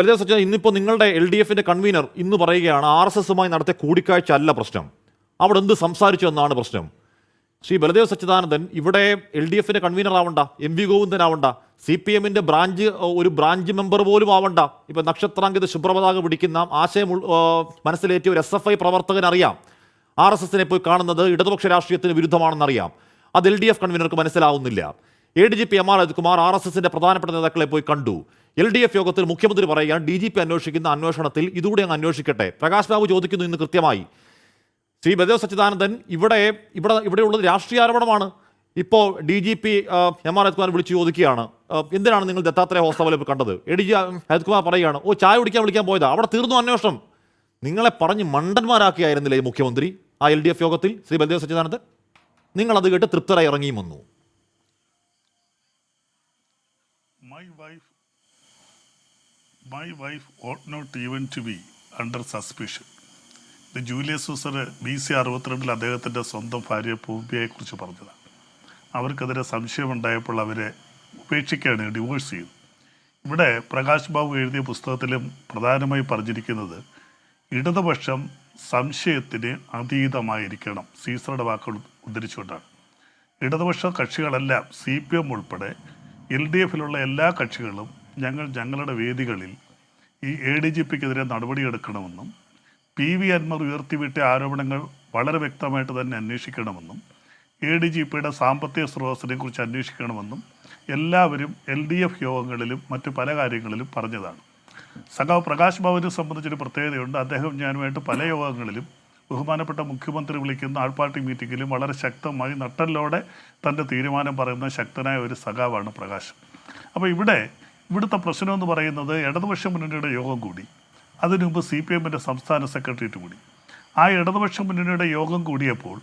ലളിത സച്ചിദാനന്ദൻ, ഇന്നിപ്പോൾ നിങ്ങളുടെ LDFന്റെ കൺവീനർ ഇന്ന് പറയുകയാണ് RSSുമായി നടത്തിയ കൂടിക്കാഴ്ച അല്ല പ്രശ്നം, അവിടെ എന്ത് സംസാരിച്ചു എന്നാണ് പ്രശ്നം. ശ്രീ ബലദേവ് സച്ചിദാനന്ദൻ ഇവിടെ LDFന്റെ കൺവീനർ ആവണ്ട, MV ഗോവിന്ദൻ ആവണ്ട, CPMന്റെ ഒരു ബ്രാഞ്ച് മെമ്പർ പോലും ആവണ്ട. ഇപ്പം നക്ഷത്രാങ്കിത ശുഭ്രപതാക പിടിക്കുന്ന ആശയം മനസ്സിലേറ്റിയ ഒരു SFI പ്രവർത്തകൻ അറിയാം RSSനെ പോയി കാണുന്നത് ഇടതുപക്ഷ രാഷ്ട്രീയത്തിന് വിരുദ്ധമാണെന്നറിയാം. അത് LDF കൺവീനർക്ക് മനസ്സിലാവുന്നില്ല. ADGP MR അജിത് കുമാർ RSSന്റെ പ്രധാനപ്പെട്ട നേതാക്കളെ പോയി കണ്ടു. LDF യോഗത്തിൽ മുഖ്യമന്ത്രി പറയുകയാണ് DGP അന്വേഷിക്കുന്ന അന്വേഷണത്തിൽ ഇതുകൂടി അങ്ങ് അന്വേഷിക്കട്ടെ. പ്രകാശ് ബാബു ചോദിക്കുന്നു ഇന്ന് കൃത്യമായി, ശ്രീ ബലദേവ് സച്ചിദാനന്ദൻ ഇവിടെയുള്ളത് രാഷ്ട്രീയ ആരോപണമാണ്. ഇപ്പോൾ DGP MR അജിത് കുമാർ വിളിച്ച് ചോദിക്കുകയാണ് എന്തിനാണ് നിങ്ങൾ ദത്താത്രേയ ഹോസ്പിറ്റലിൽ കണ്ടത്. ADG അജിത് കുമാർ പറയുകയാണ് ചായ കുടിക്കാൻ വിളിക്കാൻ പോയതാ, അവിടെ തീർന്നു അന്വേഷണം. നിങ്ങളെ പറഞ്ഞ് മണ്ടന്മാരാക്കിയായിരുന്നില്ലേ ഈ മുഖ്യമന്ത്രി ആ LDF യോഗത്തിൽ? ശ്രീ ബലദേവ് സച്ചിദാനന്ദൻ, നിങ്ങളത് കേട്ട് തൃപ്തരായി ഇറങ്ങിയും വന്നു. My wife ought not even to be under suspicion. ഇത് ജൂലിയസ് സീസർ BC 62 അദ്ദേഹത്തിൻ്റെ സ്വന്തം ഭാര്യ പൂബിയെക്കുറിച്ച് പറഞ്ഞതാണ്. അവർക്കെതിരെ സംശയമുണ്ടായപ്പോൾ അവരെ ഉപേക്ഷിക്കുകയാണ്, ഡിവോഴ്സ് ചെയ്തു. ഇവിടെ പ്രകാശ് ബാബു എഴുതിയ പുസ്തകത്തിലും പ്രധാനമായി പറഞ്ഞിരിക്കുന്നത് ഇടതുപക്ഷം സംശയത്തിന് അതീതമായിരിക്കണം. സീസറുടെ വാക്കുകൾ ഉദ്ധരിച്ചുകൊണ്ടാണ്. ഇടതുപക്ഷ കക്ഷികളെല്ലാം CPM ഉൾപ്പെടെ LDFിലുള്ള എല്ലാ കക്ഷികളും ഞങ്ങളുടെ വേദികളിൽ ഈ ADGPക്കെതിരെ നടപടിയെടുക്കണമെന്നും PV അൻവർ ഉയർത്തിവിട്ട ആരോപണങ്ങൾ വളരെ വ്യക്തമായിട്ട് തന്നെ അന്വേഷിക്കണമെന്നും ADGPയുടെ സാമ്പത്തിക സ്രോതസ്സിനെ കുറിച്ച് അന്വേഷിക്കണമെന്നും എല്ലാവരും LDF യോഗങ്ങളിലും മറ്റു പല കാര്യങ്ങളിലും പറഞ്ഞതാണ്. സഖാവ് പ്രകാശ് ബാബുവിനെ സംബന്ധിച്ചൊരു പ്രത്യേകതയുണ്ട്. അദ്ദേഹം ഞാനുമായിട്ട് പല യോഗങ്ങളിലും ബഹുമാനപ്പെട്ട മുഖ്യമന്ത്രി വിളിക്കുന്ന ആൾപ്പാർട്ടി മീറ്റിങ്ങിലും വളരെ ശക്തമായി നട്ടലോടെ തൻ്റെ തീരുമാനം പറയുന്ന ശക്തനായ ഒരു സഖാവാണ് പ്രകാശ്. അപ്പോൾ ഇവിടുത്തെ പ്രശ്നമെന്ന് പറയുന്നത് ഇടതുപക്ഷ മുന്നണിയുടെ യോഗം കൂടി, അതിനു മുമ്പ് CPMൻ്റെ സംസ്ഥാന സെക്രട്ടേറിയറ്റ് കൂടി. ആ ഇടതുപക്ഷ മുന്നണിയുടെ യോഗം കൂടിയപ്പോൾ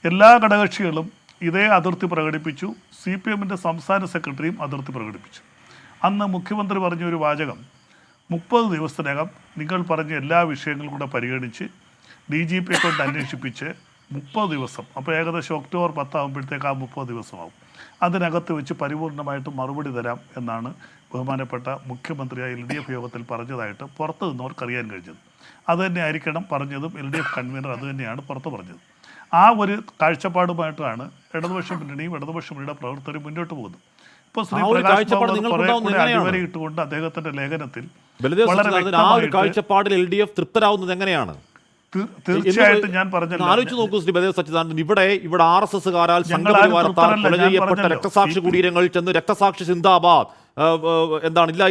എല്ലാ ഘടകകക്ഷികളും ഇതേ അതിർത്തി പ്രകടിപ്പിച്ചു. CPMൻ്റെ സംസ്ഥാന സെക്രട്ടറിയും അതിർത്തി പ്രകടിപ്പിച്ചു. അന്ന് മുഖ്യമന്ത്രി പറഞ്ഞൊരു വാചകം, 30 ദിവസത്തിനകം നിങ്ങൾ പറഞ്ഞ എല്ലാ വിഷയങ്ങളും കൂടെ പരിഗണിച്ച് DGPയെ കൊണ്ട് അന്വേഷിപ്പിച്ച് 30 ദിവസം, അപ്പോൾ ഏകദേശം ഒക്ടോബർ 10 ആകുമ്പോഴത്തേക്ക് ആ 30 ദിവസമാവും, അതിനകത്ത് വെച്ച് പരിപൂർണമായിട്ട് മറുപടി തരാം എന്നാണ് ബഹുമാനപ്പെട്ട മുഖ്യമന്ത്രിയായ LDF യോഗത്തിൽ പറഞ്ഞതായിട്ട് പുറത്തു നിന്നവർക്ക് അറിയാൻ കഴിഞ്ഞത്. അതുതന്നെ ആയിരിക്കണം പറഞ്ഞതും. LDF കൺവീനർ അതുതന്നെയാണ് പുറത്ത് പറഞ്ഞത്. ആ ഒരു കാഴ്ചപ്പാടുമായിട്ടാണ് ഇടതുപക്ഷ മുന്നണിയും ഇടതുപക്ഷ മുന്നണിയുടെ പ്രവർത്തകരും മുന്നോട്ട് പോകുന്നത്. ഇപ്പോൾ ശ്രീ പ്രകാശ് ബാബു അടിവരെ ഇട്ടുകൊണ്ട് അദ്ദേഹത്തിന്റെ ലേഖനത്തിൽ കാഴ്ചപ്പാടിൽ LDF തൃപ്തരാവുന്നത് എങ്ങനെയാണ്? തീർച്ചയായിട്ടും ഞാൻ പറഞ്ഞു ആലോചിച്ച് നോക്കൂ ശ്രീ ബലദേവ് സച്ചിദാനന്ദൻ, ഇവിടെ RSSകാരാൽ സംഘപരിവാരത്താൽ കൊല ചെയ്യപ്പെട്ട രക്തസാക്ഷി കുടീരങ്ങളിൽ ചെന്ന് രക്തസാക്ഷി സിന്ദാബാദ്,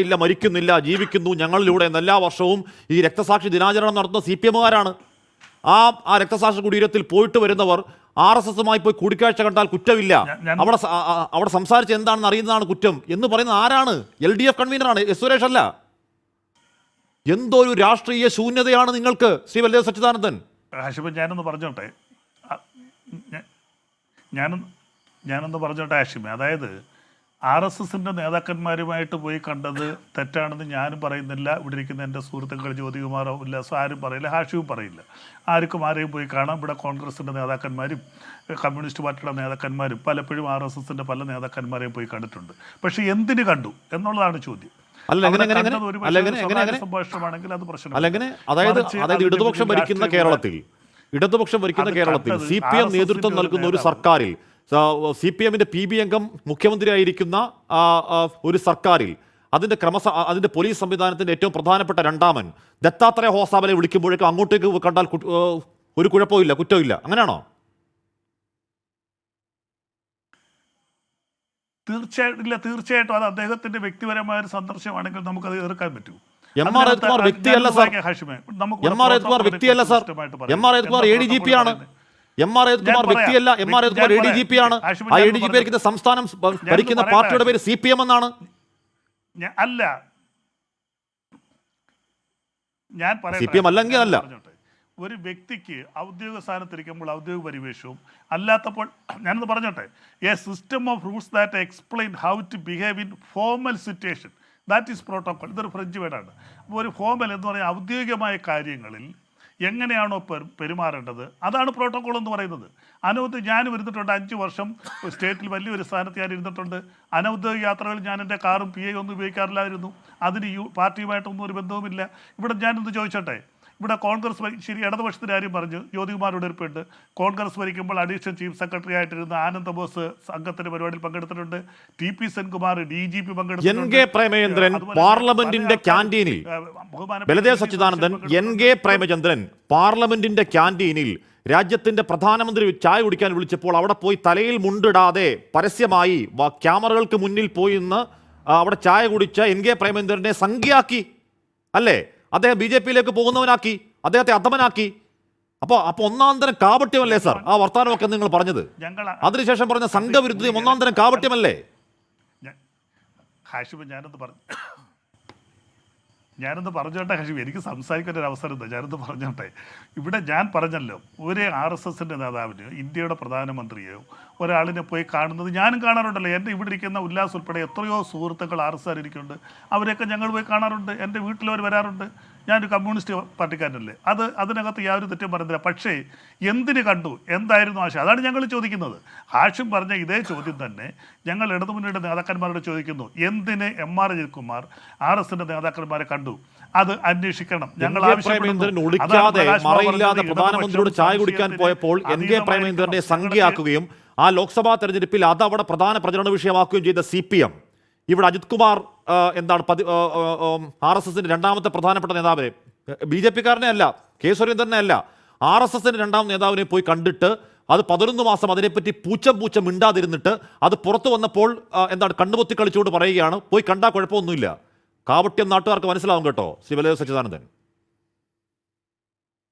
ഇല്ല മരിക്കുന്നില്ല ജീവിക്കുന്നു ഞങ്ങളിലൂടെ എന്ന എല്ലാ വർഷവും ഈ രക്തസാക്ഷി ദിനാചരണം നടത്തുന്ന CPMകാരാണ്. ആ രക്തസാക്ഷി കുടീരത്തിൽ പോയിട്ട് വരുന്നവർ RSSുമായി പോയി കൂടിക്കാഴ്ച കണ്ടാൽ കുറ്റമില്ല, അവിടെ സംസാരിച്ച് എന്താണെന്ന് അറിയുന്നതാണ് കുറ്റം എന്ന് പറയുന്നത് ആരാണ്? LDF കൺവീനറാണ്, S സുരേഷ് അല്ല. എന്തോ ഒരു രാഷ്ട്രീയ ശൂന്യതയാണ് നിങ്ങൾക്ക് ശ്രീ ബലദേവ് സച്ചിദാനന്ദൻ. ഞാനൊന്ന് പറഞ്ഞോട്ടെ ഹാഷിമെ, അതായത് RSSന്റെ നേതാക്കന്മാരുമായിട്ട് പോയി കണ്ടത് തെറ്റാണെന്ന് ഞാനും പറയുന്നില്ല. ഇവിടെ ഇരിക്കുന്ന എൻ്റെ സുഹൃത്തുക്കൾ ജ്യോതികുമാറോ ഉല്ലാസോ ആരും പറയില്ല, ഹാഷിവും പറയില്ല. ആരെയും പോയി കാണാം. ഇവിടെ കോൺഗ്രസിൻ്റെ നേതാക്കന്മാരും കമ്മ്യൂണിസ്റ്റ് പാർട്ടിയുടെ നേതാക്കന്മാരും പലപ്പോഴും RSSന്റെ പല നേതാക്കന്മാരെയും പോയി കണ്ടിട്ടുണ്ട്. പക്ഷേ എന്തിനു കണ്ടു എന്നുള്ളതാണ് ചോദ്യം. സംഭാഷണമാണെങ്കിൽ അത് പ്രശ്നം. അതായത് ഇടതുപക്ഷം ഭരിക്കുന്ന കേരളത്തിൽ CPM നേതൃത്വം നൽകുന്ന ഒരു സർക്കാരിൽ, CPMന്റെ PB അംഗം മുഖ്യമന്ത്രിയായിരിക്കുന്ന ഒരു സർക്കാരിൽ അതിന്റെ പോലീസ് സംവിധാനത്തിന്റെ ഏറ്റവും പ്രധാനപ്പെട്ട രണ്ടാമൻ ദത്താത്രേയ ഹോസാബലെ വിളിക്കുമ്പോഴേക്കും അങ്ങോട്ടേക്ക് കണ്ടാൽ ഒരു കുഴപ്പമില്ല, കുറ്റമില്ല, അങ്ങനെയാണോ? തീർച്ചയായിട്ടും അത് അദ്ദേഹത്തിന്റെ വ്യക്തിപരമായ ഒരു സന്ദർശനമാണെങ്കിൽ നമുക്കത് എതിർക്കാൻ പറ്റൂ. MR അജിത് കുമാർ വ്യക്തിയല്ല സർ. MR അജിത് കുമാർ വ്യക്തിയല്ല sir. MR Ajith Kumar ADGP ആണ്. MR അജിത് കുമാർ വ്യക്തിയല്ല, MR അജിത് കുമാർ ADGP ആണ്. ആ ADGP ഭരിക്കുന്ന സംസ്ഥാനം ഭരിക്കുന്ന പാർട്ടിയുടെ പേര് CPM എന്നാണ്. അല്ല, ഞാൻ CPM അല്ലെങ്കിൽ അല്ല. ഒരു വ്യക്തിക്ക് ഔദ്യോഗിക സ്ഥാനത്തിരിക്കുമ്പോൾ ഔദ്യോഗിക പരിവേഷവും അല്ലാത്തപ്പോൾ, ഞാനൊന്ന് പറഞ്ഞോട്ടെ, a system of rules that explain how to behave in formal situation, that is protocol. ഇതൊരു ഫ്രഞ്ച് വേർഡാണ്. അപ്പോൾ ഒരു ഫോർമൽ എന്ന് പറഞ്ഞാൽ ഔദ്യോഗികമായ കാര്യങ്ങളിൽ എങ്ങനെയാണോ പെരുമാറേണ്ടത് അതാണ് പ്രോട്ടോകോൾ എന്ന് പറയുന്നത്. അനൗദ്യോഗിക ഞാനും ഇരുന്നിട്ടുണ്ട് 5 വർഷം സ്റ്റേറ്റിൽ വലിയൊരു സ്ഥാനത്ത് ഞാൻ ഇരുന്നിട്ടുണ്ട്. അനൗദ്യോഗിക യാത്രകളിൽ ഞാൻ എൻ്റെ കാറും PA ഒന്നും ഉപയോഗിക്കാറില്ലായിരുന്നു. അതിന് പാർട്ടിയുമായിട്ടൊന്നും ഒരു ബന്ധവുമില്ല. ഇവിടെ ഞാനൊന്ന് ചോദിച്ചോട്ടെ, ഇവിടെ കോൺഗ്രസ് ശരി ഇടതുപക്ഷത്തിൻ്റെ കാര്യം പറഞ്ഞു, ജ്യോതികുമാർ ഉടർപ്പുണ്ട്. കോൺഗ്രസ് ഭരിക്കുമ്പോൾ അഡീഷണൽ ചീഫ് സെക്രട്ടറി ആയിട്ടിരുന്ന ആനന്ദ ബോസ് സംഘത്തിന്റെ പരിപാടിയിൽ പങ്കെടുത്തിട്ടുണ്ട്. TP സെൻകുമാർ DGP പങ്കെടുത്തിട്ടുണ്ട്. NK പ്രേമചന്ദ്രൻ പാർലമെന്റിന്റെ ക്യാന്റീനിൽ, ബലദേവ് സച്ചിദാനന്ദൻ NK പ്രേമചന്ദ്രൻ പാർലമെന്റിന്റെ ക്യാന്റീനിൽ രാജ്യത്തിന്റെ പ്രധാനമന്ത്രി ചായ കുടിക്കാൻ വിളിച്ചപ്പോൾ അവിടെ പോയി തലയിൽ മുണ്ടിടാതെ പരസ്യമായി ക്യാമറകൾക്ക് മുന്നിൽ പോയി നിന്ന് അവിടെ ചായ കുടിച്ച NK പ്രേമചന്ദ്രനെ സംഖ്യയാക്കി അല്ലേ? അദ്ദേഹം BJP-യിലേക്ക് പോകുന്നവനാക്കി, അദ്ദേഹത്തെ അധമനാക്കി. അപ്പോൾ ഒന്നാന്തരം കാപട്യമല്ലേ സാർ ആ വർത്തമാനമൊക്കെ നിങ്ങൾ പറഞ്ഞത്? അതിനുശേഷം പറഞ്ഞ സംഘവിരുദ്ധതയും ഒന്നാന്തരം കാപട്യമല്ലേ? ഹാഷിബ് ഞാനൊന്ന് പറഞ്ഞോട്ടെ ഹാഷിബ്, എനിക്ക് സംസാരിക്കാൻ ഒരു അവസരം എന്താ, ഞാനൊന്ന് പറഞ്ഞോട്ടെ. ഇവിടെ ഞാൻ പറഞ്ഞല്ലോ, ഒരു RSSൻ്റെ നേതാവിന് ഇന്ത്യയുടെ പ്രധാനമന്ത്രിയോ ഒരാളിനെ പോയി കാണുന്നത് ഞാനും കാണാറുണ്ടല്ലോ. എൻ്റെ ഇവിടെ ഇരിക്കുന്ന ഉല്ലാസ് ഉൾപ്പെടെ എത്രയോ സുഹൃത്തുക്കൾ RSS ഇരിക്കുന്നുണ്ട്. അവരെയൊക്കെ ഞങ്ങൾ പോയി കാണാറുണ്ട്. എൻ്റെ വീട്ടിലവർ വരാറുണ്ട്. ഞാനൊരു കമ്മ്യൂണിസ്റ്റ് പാർട്ടിക്കാരനല്ലേ, അതിനകത്ത് യാതൊരു തെറ്റും പറയുന്നില്ല. പക്ഷേ എന്തിന് കണ്ടു, എന്തായിരുന്നു ആശയം, അതാണ് ഞങ്ങൾ ചോദിക്കുന്നത്. ഹാഷിം പറഞ്ഞ ഇതേ ചോദ്യം തന്നെ ഞങ്ങൾ ഇടതുമുന്നണിയുടെ നേതാക്കന്മാരോട് ചോദിക്കുന്നു. എന്തിന് MR അജിത്കുമാർ RSSൻ്റെ നേതാക്കന്മാരെ കണ്ടു? അത് അന്വേഷിക്കണം. ഞങ്ങൾ മറയില്ലാതെ പ്രധാനമന്ത്രിയോട് ചായ കുടിക്കാൻ പോയപ്പോൾ NK പ്രേമചന്ദ്രനെ സംഖ്യയാക്കുകയും ആ ലോക്സഭാ തെരഞ്ഞെടുപ്പിൽ അത് അവിടെ പ്രധാന പ്രചരണ വിഷയമാക്കുകയും ചെയ്ത CPM ഇവിടെ അജിത് കുമാർ എന്താണ് RSSന്റെ രണ്ടാമത്തെ പ്രധാനപ്പെട്ട നേതാവിനെ, BJP-കാരനെ അല്ല, K സുരേന്ദ്രനെ അല്ല, RSSന്റെ രണ്ടാം നേതാവിനെ പോയി കണ്ടിട്ട് അത് 11 മാസം അതിനെപ്പറ്റി പൂച്ചം മിണ്ടാതിരുന്നിട്ട് അത് പുറത്തു വന്നപ്പോൾ എന്താണ് കണ്ണുപൊത്തി കളിച്ചുകൊണ്ട് പറയുകയാണ് പോയി കണ്ടാൽ കുഴപ്പമൊന്നുമില്ല. കാപട്യം നാട്ടുകാർക്ക് മനസ്സിലാവും കേട്ടോ. ശ്രീ ബലദേവ് സച്ചിദാനന്ദൻ,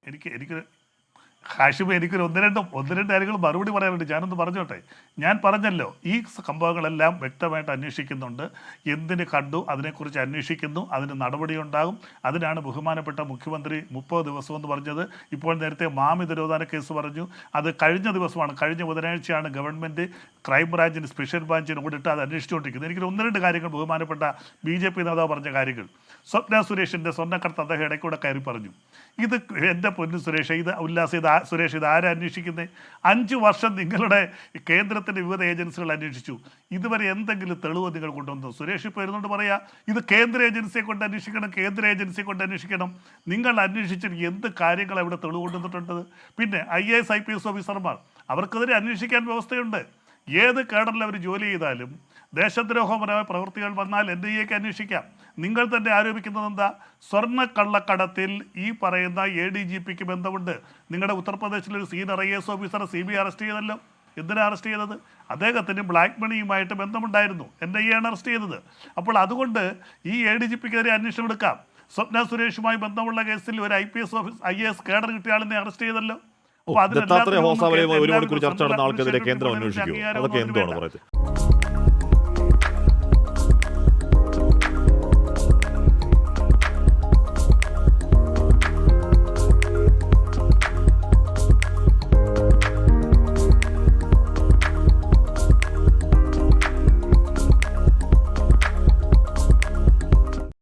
എനിക്ക് ഹാഷിബ് എനിക്കൊരു ഒന്ന് രണ്ട് കാര്യങ്ങൾ മറുപടി പറയാനുണ്ട്. ഞാനൊന്ന് പറഞ്ഞോട്ടെ. ഞാൻ പറഞ്ഞല്ലോ, ഈ സംഭവങ്ങളെല്ലാം വ്യക്തമായിട്ട് അന്വേഷിക്കുന്നുണ്ട്. എന്തിന് കണ്ടു അതിനെക്കുറിച്ച് അന്വേഷിക്കുന്നു, അതിന് നടപടിയുണ്ടാകും. അതിനാണ് ബഹുമാനപ്പെട്ട മുഖ്യമന്ത്രി 30 ദിവസം എന്ന് പറഞ്ഞത്. ഇപ്പോൾ നേരത്തെ മാമി തിരോധാന കേസ് പറഞ്ഞു, അത് കഴിഞ്ഞ ദിവസമാണ്, കഴിഞ്ഞ ബുധനാഴ്ചയാണ് ഗവൺമെൻറ് ക്രൈംബ്രാഞ്ചിന് സ്പെഷ്യൽ ബ്രാഞ്ചിന് ഓടിട്ട് അത് അന്വേഷിച്ചുകൊണ്ടിരിക്കുന്നത്. എനിക്ക് ഒന്ന് രണ്ട് കാര്യങ്ങൾ ബഹുമാനപ്പെട്ട BJP നേതാവ് പറഞ്ഞ കാര്യങ്ങൾ. സ്വപ്ന സുരേഷിൻ്റെ സ്വർണ്ണക്കടത്ത് അദ്ദേഹം ഇടയ്ക്കൂടെ കയറി പറഞ്ഞു. ഇത് എൻ്റെ പൊന്നു സുരേഷ്, ഇത് ഉല്ലാസ്, സുരേഷ്, ഇത് ആരാ അന്വേഷിക്കുന്നത്? 5 വർഷം നിങ്ങളുടെ കേന്ദ്രത്തിൻ്റെ വിവിധ ഏജൻസികൾ അന്വേഷിച്ചു. ഇതുവരെ എന്തെങ്കിലും തെളിവ് നിങ്ങൾ കൊണ്ടുവന്നു? സുരേഷ് ഇപ്പോൾ ഇരുന്നുകൊണ്ട് പറയാം ഇത് കേന്ദ്ര ഏജൻസിയെ കൊണ്ട് അന്വേഷിക്കണം. നിങ്ങൾ അന്വേഷിച്ചിട്ട് എന്ത് കാര്യങ്ങളാണ് ഇവിടെ തെളിവ് കൊണ്ടുവന്നിട്ടുള്ളത്? പിന്നെ IAS IPS ഓഫീസർമാർ, അവർക്കെതിരെ അന്വേഷിക്കാൻ വ്യവസ്ഥയുണ്ട്. ഏത് കേഡറിൽ അവർ ജോലി ചെയ്താലും ദേശദ്രോഹപരമായ പ്രവൃത്തികൾ വന്നാൽ NIA-ക്ക് അന്വേഷിക്കാം. നിങ്ങൾ തന്നെ ആരോപിക്കുന്നത് എന്താ? സ്വർണ്ണക്കള്ളക്കടത്തിൽ ഈ പറയുന്ന ADGP-ക്ക് ബന്ധമുണ്ട്. നിങ്ങളുടെ ഉത്തർപ്രദേശിലൊരു സീനിയർ IAS ഓഫീസറെ CBI അറസ്റ്റ് ചെയ്തല്ലോ. എന്തിനാണ് അറസ്റ്റ് ചെയ്തത്? അദ്ദേഹത്തിന് ബ്ലാക്ക് മണിയുമായിട്ട് ബന്ധമുണ്ടായിരുന്നു. NIA-ആണ് അറസ്റ്റ് ചെയ്തത്. അപ്പോൾ അതുകൊണ്ട് ഈ ADGP-ക്കെതിരെ അന്വേഷണം എടുക്കാം. സ്വപ്ന സുരേഷുമായി ബന്ധമുള്ള കേസിൽ ഒരു IAS കേഡർ കിട്ടിയ ആളിനെ അറസ്റ്റ് ചെയ്തല്ലോ. ഒരു മണിക്കൂർ ചർച്ച നടന്ന ആൾക്കെതിരെ കേന്ദ്രം അന്വേഷിക്കുമോ? അതൊക്കെ എന്താണ് പറയുന്നത്?